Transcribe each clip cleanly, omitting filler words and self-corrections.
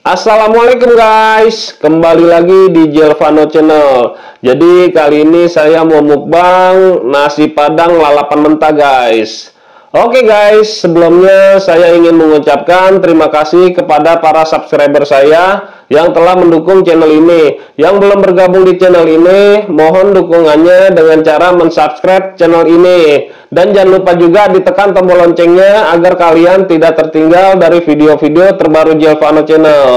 Assalamualaikum guys, kembali lagi di Jelvano Channel. Jadi kali ini saya mau mukbang nasi padang lalapan mentah guys. Oke guys, sebelumnya saya ingin mengucapkan terima kasih kepada para subscriber saya yang telah mendukung channel ini. Yang belum bergabung di channel ini, mohon dukungannya dengan cara mensubscribe channel ini. Dan jangan lupa juga ditekan tombol loncengnya agar kalian tidak tertinggal dari video-video terbaru Jelvano Channel.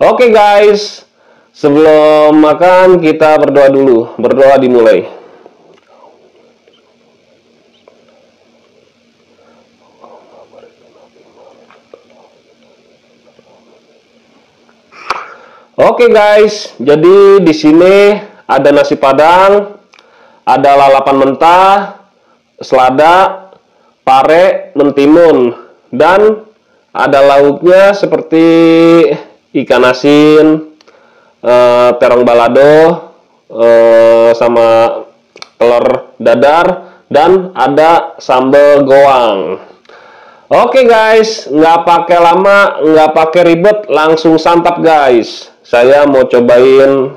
Oke guys, sebelum makan kita berdoa dulu. Berdoa dimulai. Oke guys, jadi di sini ada nasi padang, ada lalapan mentah, selada, pare, mentimun, dan ada lauknya seperti ikan asin, terong balado, sama telur dadar, dan ada sambal goang. Oke guys, nggak pakai lama, nggak pakai ribet, langsung santap guys. Saya mau cobain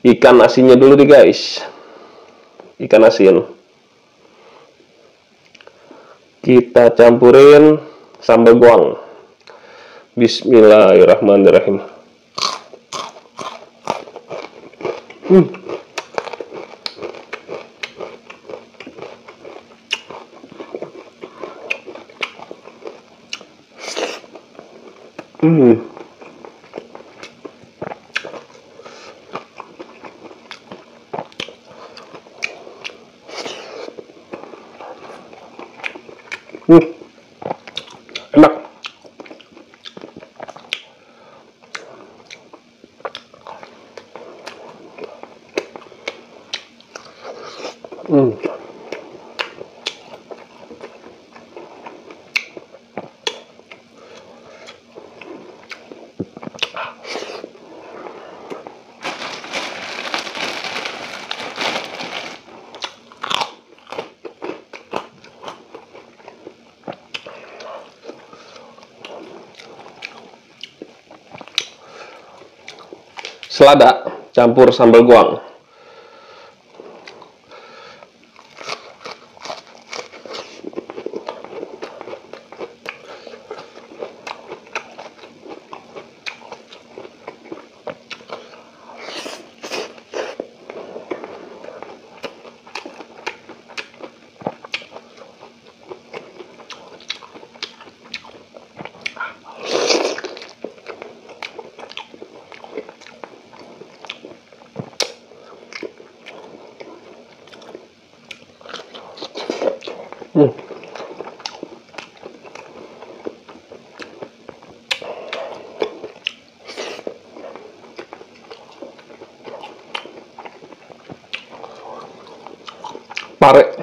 ikan asinnya dulu nih guys. Ikan asin. Kita campurin sambal goang. Bismillahirrahmanirrahim. Enak. Selada campur sambal goang. Pare.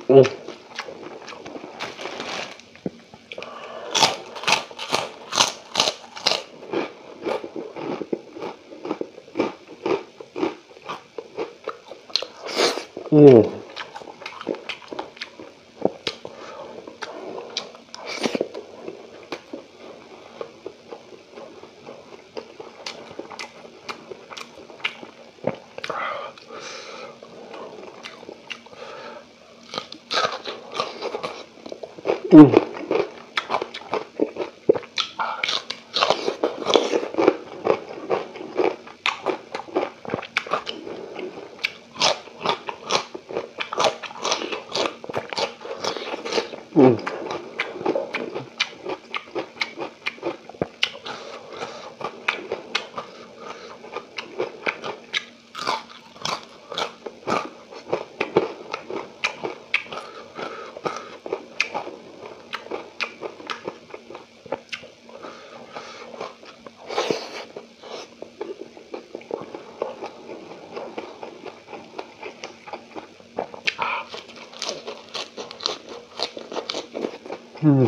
Hmm. Hmm. Hmm. Hmm. Hmm.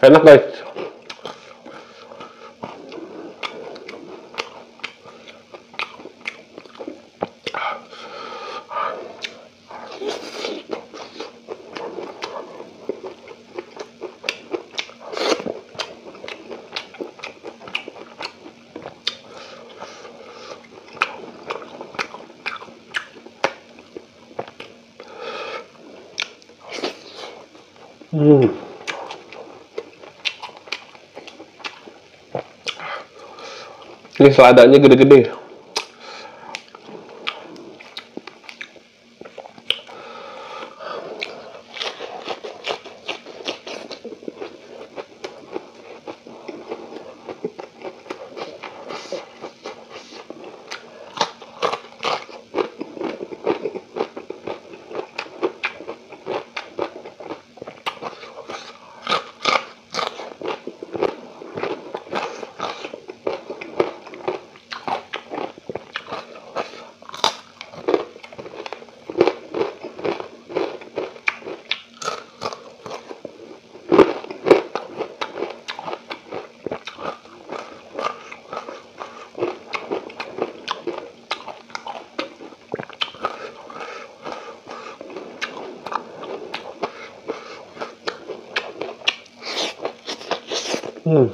Enak guys. Hmm. Ini seladanya gede-gede. Hmm.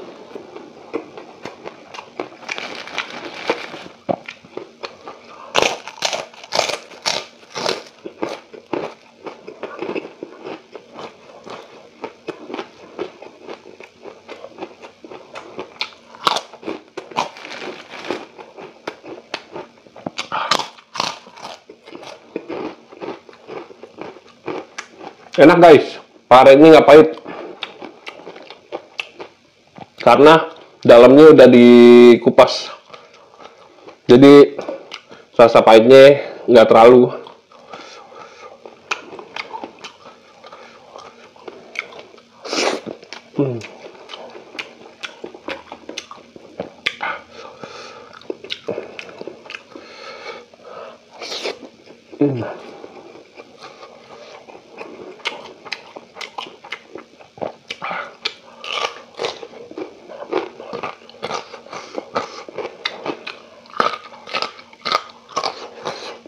Enak guys, pare ini nggak pahit karena dalamnya udah dikupas, jadi rasa pahitnya nggak terlalu. Hmm. Hmm.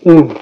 Hmm.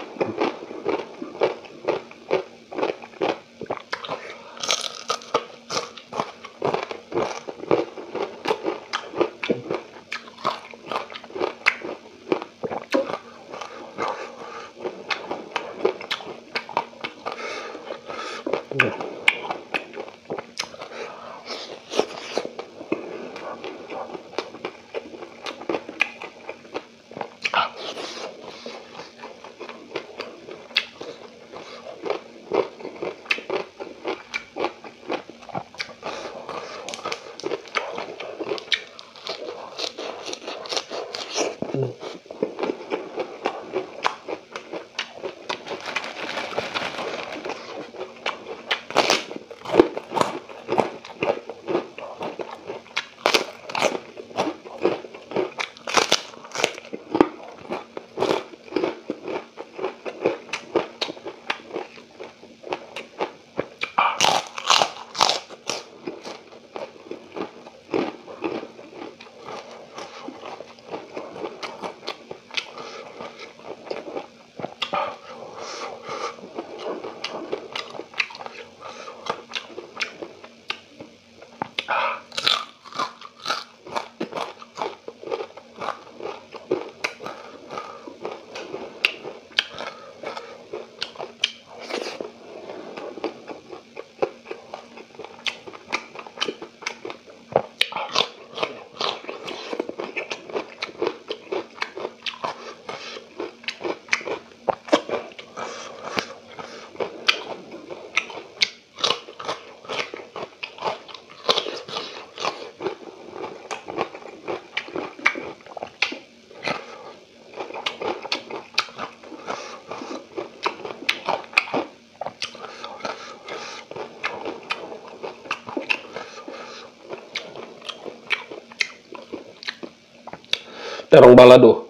Terong balado.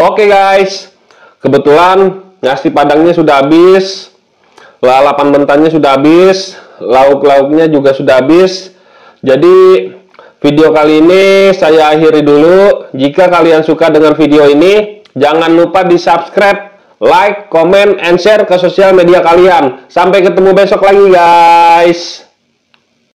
Oke guys, kebetulan nasi padangnya sudah habis, lalapan mentahnya sudah habis, lauk-lauknya juga sudah habis. Jadi video kali ini saya akhiri dulu. Jika kalian suka dengan video ini, jangan lupa di subscribe, like, comment, and share ke sosial media kalian. Sampai ketemu besok lagi guys.